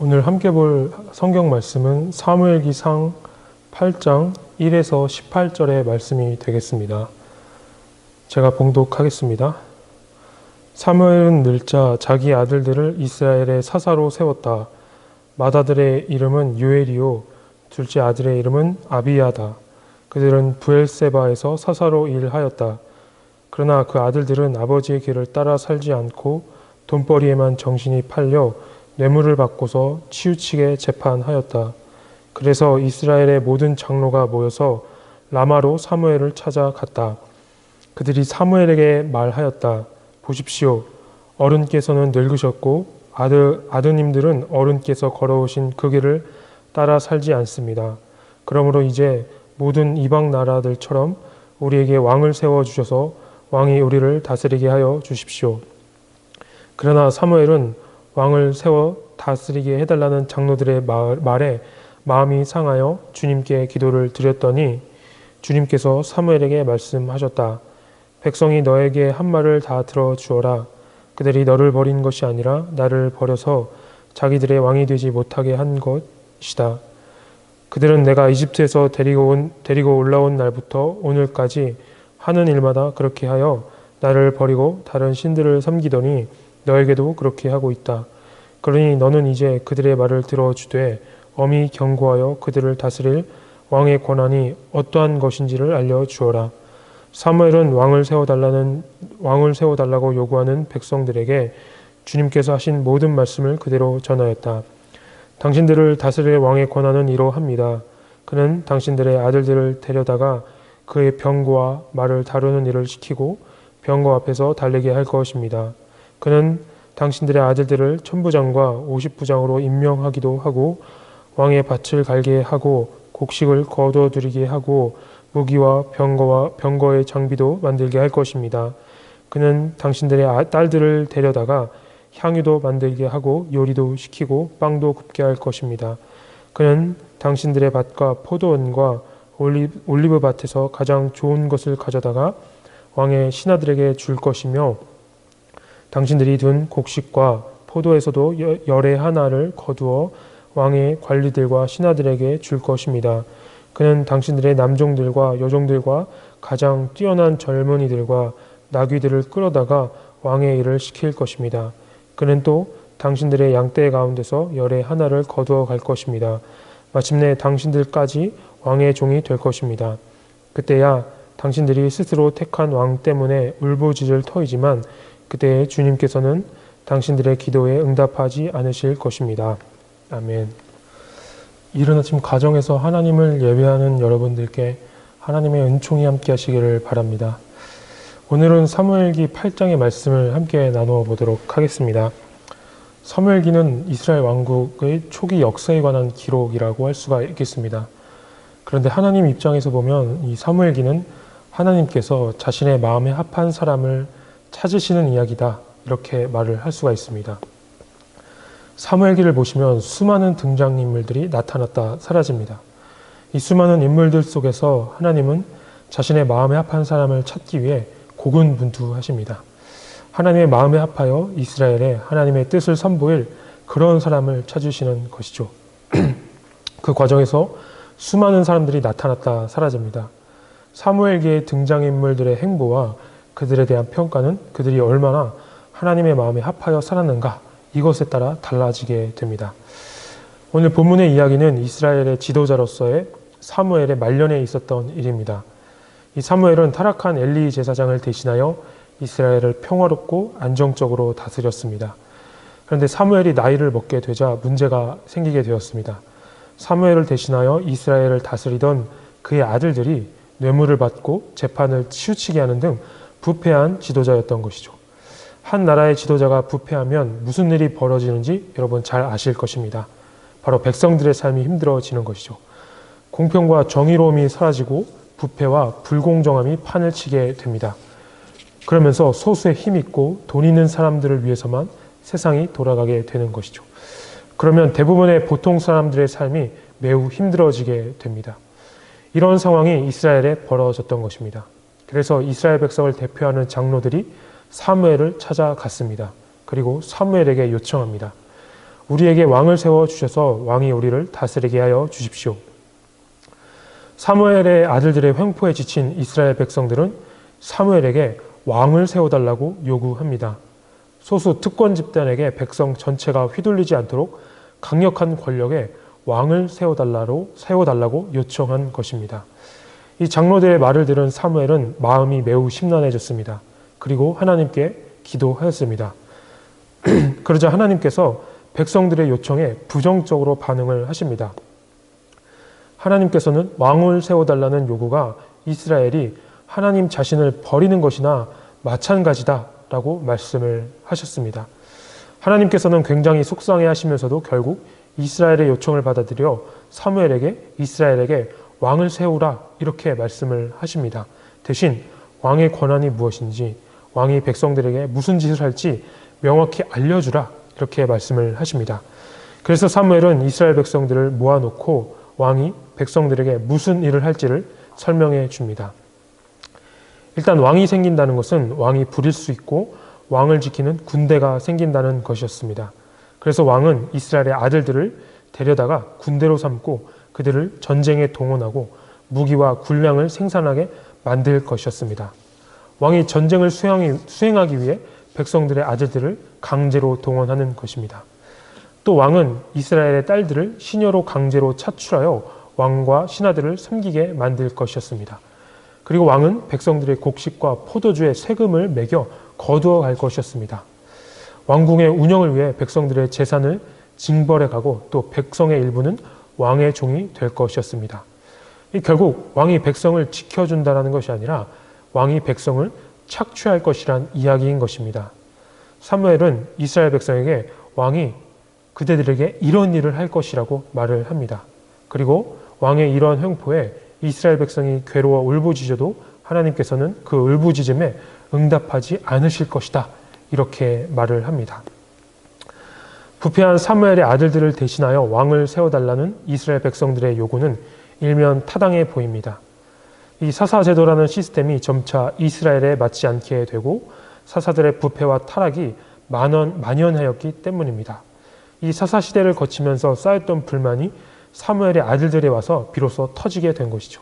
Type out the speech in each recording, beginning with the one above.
오늘 함께 볼 성경 말씀은 사무엘기상 8장 1에서 18절의 말씀이 되겠습니다. 제가 봉독하겠습니다. 사무엘은 늙자 자기 아들들을 이스라엘의 사사로 세웠다. 맏아들의 이름은 요엘이요 둘째 아들의 이름은 아비야다. 그들은 브엘세바에서 사사로 일하였다. 그러나 그 아들들은 아버지의 길을 따라 살지 않고 돈벌이에만 정신이 팔려 뇌물을 받고서 치우치게 재판하였다. 그래서 이스라엘의 모든 장로가 모여서 라마로 사무엘을 찾아갔다. 그들이 사무엘에게 말하였다. 보십시오. 어른께서는 늙으셨고 아드님들은 어른께서 걸어오신 그 길을 따라 살지 않습니다. 그러므로 이제 모든 이방 나라들처럼 우리에게 왕을 세워주셔서 왕이 우리를 다스리게 하여 주십시오. 그러나 사무엘은 왕을 세워 다스리게 해달라는 장로들의 말에 마음이 상하여 주님께 기도를 드렸더니 주님께서 사무엘에게 말씀하셨다. 백성이 너에게 한 말을 다 들어주어라. 그들이 너를 버린 것이 아니라 나를 버려서 자기들의 왕이 되지 못하게 한 것이다. 그들은 내가 이집트에서 데리고 올라온 날부터 오늘까지 하는 일마다 그렇게 하여 나를 버리고 다른 신들을 섬기더니 너에게도 그렇게 하고 있다. 그러니 너는 이제 그들의 말을 들어주되 엄히 경고하여 그들을 다스릴 왕의 권한이 어떠한 것인지를 알려주어라. 사무엘은 왕을 세워달라고 요구하는 백성들에게 주님께서 하신 모든 말씀을 그대로 전하였다. 당신들을 다스릴 왕의 권한은 이러합니다. 그는 당신들의 아들들을 데려다가 그의 병거와 말을 다루는 일을 시키고 병거 앞에서 달리게 할 것입니다. 그는 당신들의 아들들을 천부장과 50부장으로 임명하기도 하고 왕의 밭을 갈게 하고 곡식을 거둬들이게 하고 무기와 병거의 장비도 만들게 할 것입니다. 그는 당신들의 딸들을 데려다가 향유도 만들게 하고 요리도 시키고 빵도 굽게 할 것입니다. 그는 당신들의 밭과 포도원과 올리브 밭에서 가장 좋은 것을 가져다가 왕의 신하들에게 줄 것이며 당신들이 둔 곡식과 포도에서도 열의 하나를 거두어 왕의 관리들과 신하들에게 줄 것입니다. 그는 당신들의 남종들과 여종들과 가장 뛰어난 젊은이들과 나귀들을 끌어다가 왕의 일을 시킬 것입니다. 그는 또 당신들의 양떼 가운데서 열의 하나를 거두어 갈 것입니다. 마침내 당신들까지 왕의 종이 될 것입니다. 그때야 당신들이 스스로 택한 왕 때문에 울부짖을 터이지만 그때 주님께서는 당신들의 기도에 응답하지 않으실 것입니다. 아멘. 이른 아침 가정에서 하나님을 예배하는 여러분들께 하나님의 은총이 함께 하시기를 바랍니다. 오늘은 사무엘기 8장의 말씀을 함께 나누어 보도록 하겠습니다. 사무엘기는 이스라엘 왕국의 초기 역사에 관한 기록이라고 할 수가 있겠습니다. 그런데 하나님 입장에서 보면 이 사무엘기는 하나님께서 자신의 마음에 합한 사람을 찾으시는 이야기다, 이렇게 말을 할 수가 있습니다. 사무엘기를 보시면 수많은 등장인물들이 나타났다 사라집니다. 이 수많은 인물들 속에서 하나님은 자신의 마음에 합한 사람을 찾기 위해 고군분투하십니다. 하나님의 마음에 합하여 이스라엘에 하나님의 뜻을 선보일 그런 사람을 찾으시는 것이죠. 그 과정에서 수많은 사람들이 나타났다 사라집니다. 사무엘기의 등장인물들의 행보와 그들에 대한 평가는 그들이 얼마나 하나님의 마음에 합하여 살았는가, 이것에 따라 달라지게 됩니다. 오늘 본문의 이야기는 이스라엘의 지도자로서의 사무엘의 말년에 있었던 일입니다. 이 사무엘은 타락한 엘리 제사장을 대신하여 이스라엘을 평화롭고 안정적으로 다스렸습니다. 그런데 사무엘이 나이를 먹게 되자 문제가 생기게 되었습니다. 사무엘을 대신하여 이스라엘을 다스리던 그의 아들들이 뇌물을 받고 재판을 치우치게 하는 등 부패한 지도자였던 것이죠. 한 나라의 지도자가 부패하면 무슨 일이 벌어지는지 여러분 잘 아실 것입니다. 바로 백성들의 삶이 힘들어지는 것이죠. 공평과 정의로움이 사라지고 부패와 불공정함이 판을 치게 됩니다. 그러면서 소수의 힘 있고 돈 있는 사람들을 위해서만 세상이 돌아가게 되는 것이죠. 그러면 대부분의 보통 사람들의 삶이 매우 힘들어지게 됩니다. 이런 상황이 이스라엘에 벌어졌던 것입니다. 그래서 이스라엘 백성을 대표하는 장로들이 사무엘을 찾아갔습니다. 그리고 사무엘에게 요청합니다. 우리에게 왕을 세워 주셔서 왕이 우리를 다스리게 하여 주십시오. 사무엘의 아들들의 횡포에 지친 이스라엘 백성들은 사무엘에게 왕을 세워달라고 요구합니다. 소수 특권 집단에게 백성 전체가 휘둘리지 않도록 강력한 권력에 왕을 세워달라고 요청한 것입니다. 이 장로들의 말을 들은 사무엘은 마음이 매우 심란해졌습니다. 그리고 하나님께 기도하였습니다. 그러자 하나님께서 백성들의 요청에 부정적으로 반응을 하십니다. 하나님께서는 왕을 세워달라는 요구가 이스라엘이 하나님 자신을 버리는 것이나 마찬가지다라고 말씀을 하셨습니다. 하나님께서는 굉장히 속상해 하시면서도 결국 이스라엘의 요청을 받아들여 이스라엘에게 왕을 세우라 이렇게 말씀을 하십니다. 대신 왕의 권한이 무엇인지, 왕이 백성들에게 무슨 짓을 할지 명확히 알려주라 이렇게 말씀을 하십니다. 그래서 사무엘은 이스라엘 백성들을 모아놓고 왕이 백성들에게 무슨 일을 할지를 설명해 줍니다. 일단 왕이 생긴다는 것은 왕이 부릴 수 있고 왕을 지키는 군대가 생긴다는 것이었습니다. 그래서 왕은 이스라엘의 아들들을 데려다가 군대로 삼고 그들을 전쟁에 동원하고 무기와 군량을 생산하게 만들 것이었습니다. 왕이 전쟁을 수행하기 위해 백성들의 아들들을 강제로 동원하는 것입니다. 또 왕은 이스라엘의 딸들을 시녀로 강제로 차출하여 왕과 신하들을 섬기게 만들 것이었습니다. 그리고 왕은 백성들의 곡식과 포도주의 세금을 매겨 거두어 갈 것이었습니다. 왕궁의 운영을 위해 백성들의 재산을 징벌해 가고 또 백성의 일부는 왕의 종이 될 것이었습니다. 결국 왕이 백성을 지켜준다는 것이 아니라 왕이 백성을 착취할 것이란 이야기인 것입니다. 사무엘은 이스라엘 백성에게 왕이 그대들에게 이런 일을 할 것이라고 말을 합니다. 그리고 왕의 이러한 횡포에 이스라엘 백성이 괴로워 울부짖어도 하나님께서는 그 울부짖음에 응답하지 않으실 것이다. 이렇게 말을 합니다. 부패한 사무엘의 아들들을 대신하여 왕을 세워달라는 이스라엘 백성들의 요구는 일면 타당해 보입니다. 이 사사제도라는 시스템이 점차 이스라엘에 맞지 않게 되고 사사들의 부패와 타락이 만연하였기 때문입니다. 이 사사시대를 거치면서 쌓였던 불만이 사무엘의 아들들에 와서 비로소 터지게 된 것이죠.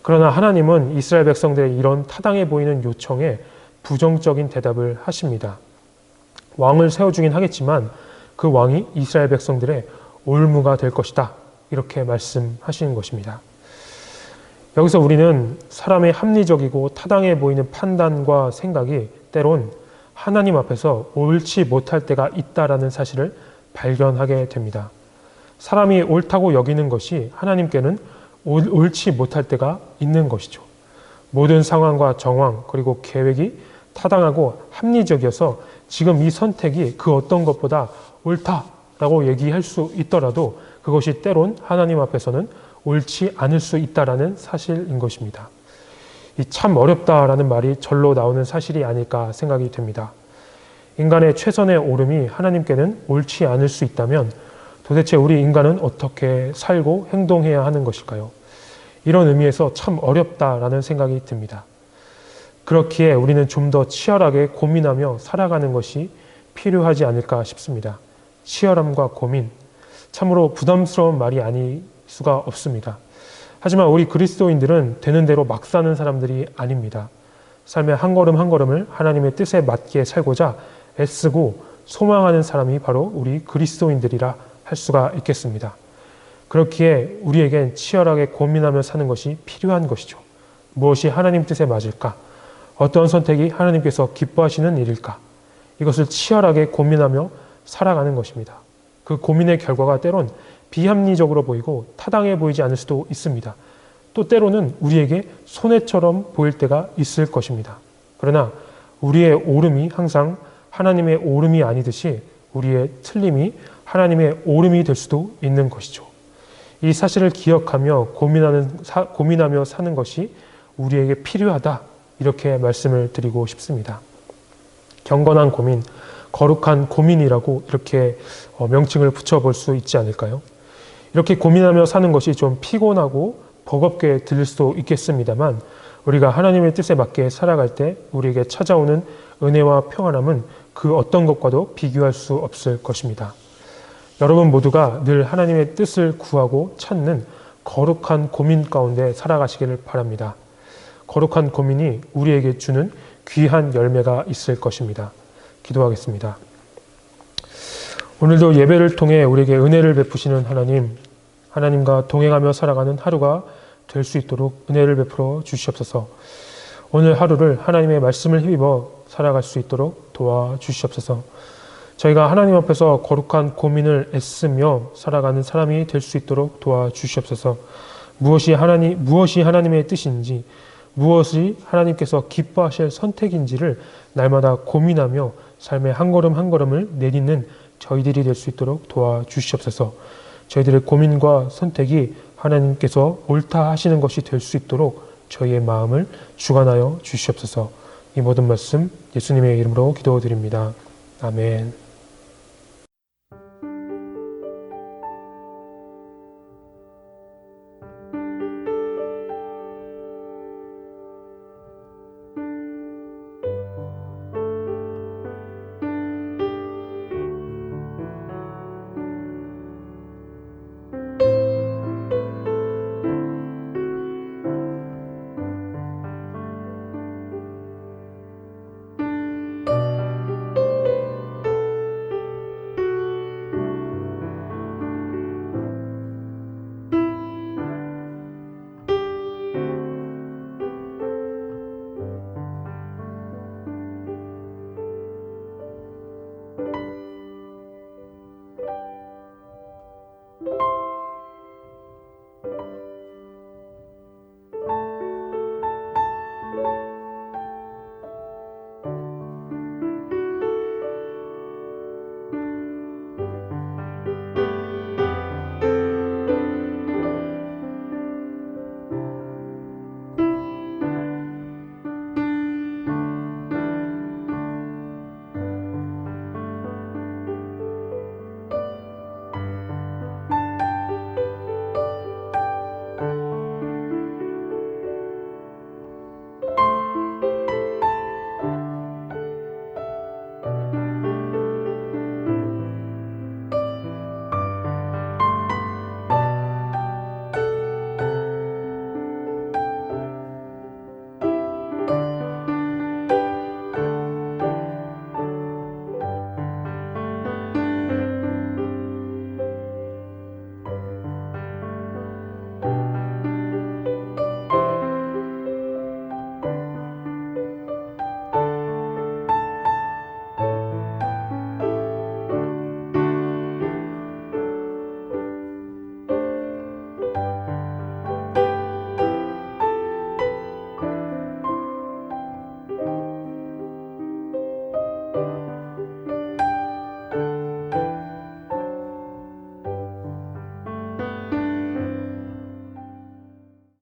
그러나 하나님은 이스라엘 백성들의 이런 타당해 보이는 요청에 부정적인 대답을 하십니다. 왕을 세워주긴 하겠지만 그 왕이 이스라엘 백성들의 올무가 될 것이다. 이렇게 말씀하시는 것입니다. 여기서 우리는 사람의 합리적이고 타당해 보이는 판단과 생각이 때론 하나님 앞에서 옳지 못할 때가 있다라는 사실을 발견하게 됩니다. 사람이 옳다고 여기는 것이 하나님께는 옳지 못할 때가 있는 것이죠. 모든 상황과 정황 그리고 계획이 타당하고 합리적이어서 지금 이 선택이 그 어떤 것보다 옳다라고 얘기할 수 있더라도 그것이 때론 하나님 앞에서는 옳지 않을 수 있다라는 사실인 것입니다. 이 참 어렵다라는 말이 절로 나오는 사실이 아닐까 생각이 됩니다. 인간의 최선의 옳음이 하나님께는 옳지 않을 수 있다면 도대체 우리 인간은 어떻게 살고 행동해야 하는 것일까요? 이런 의미에서 참 어렵다라는 생각이 듭니다. 그렇기에 우리는 좀 더 치열하게 고민하며 살아가는 것이 필요하지 않을까 싶습니다. 치열함과 고민, 참으로 부담스러운 말이 아닐 수가 없습니다. 하지만 우리 그리스도인들은 되는 대로 막 사는 사람들이 아닙니다. 삶의 한 걸음 한 걸음을 하나님의 뜻에 맞게 살고자 애쓰고 소망하는 사람이 바로 우리 그리스도인들이라 할 수가 있겠습니다. 그렇기에 우리에겐 치열하게 고민하며 사는 것이 필요한 것이죠. 무엇이 하나님 뜻에 맞을까? 어떤 선택이 하나님께서 기뻐하시는 일일까? 이것을 치열하게 고민하며 살아가는 것입니다. 그 고민의 결과가 때론 비합리적으로 보이고 타당해 보이지 않을 수도 있습니다. 또 때로는 우리에게 손해처럼 보일 때가 있을 것입니다. 그러나 우리의 옳음이 항상 하나님의 옳음이 아니듯이 우리의 틀림이 하나님의 옳음이 될 수도 있는 것이죠. 이 사실을 기억하며 고민하며 사는 것이 우리에게 필요하다. 이렇게 말씀을 드리고 싶습니다. 경건한 고민, 거룩한 고민이라고 이렇게 명칭을 붙여볼 수 있지 않을까요? 이렇게 고민하며 사는 것이 좀 피곤하고 버겁게 들릴 수도 있겠습니다만 우리가 하나님의 뜻에 맞게 살아갈 때 우리에게 찾아오는 은혜와 평안함은 그 어떤 것과도 비교할 수 없을 것입니다. 여러분 모두가 늘 하나님의 뜻을 구하고 찾는 거룩한 고민 가운데 살아가시기를 바랍니다. 거룩한 고민이 우리에게 주는 귀한 열매가 있을 것입니다. 기도하겠습니다. 오늘도 예배를 통해 우리에게 은혜를 베푸시는 하나님, 하나님과 동행하며 살아가는 하루가 될 수 있도록 은혜를 베풀어 주시옵소서. 오늘 하루를 하나님의 말씀을 힘입어 살아갈 수 있도록 도와주시옵소서. 저희가 하나님 앞에서 거룩한 고민을 애쓰며 살아가는 사람이 될 수 있도록 도와주시옵소서. 무엇이 하나님의 뜻인지, 무엇이 하나님께서 기뻐하실 선택인지를 날마다 고민하며 삶의 한 걸음 한 걸음을 내딛는 저희들이 될 수 있도록 도와주시옵소서. 저희들의 고민과 선택이 하나님께서 옳다 하시는 것이 될 수 있도록 저희의 마음을 주관하여 주시옵소서. 이 모든 말씀 예수님의 이름으로 기도드립니다. 아멘.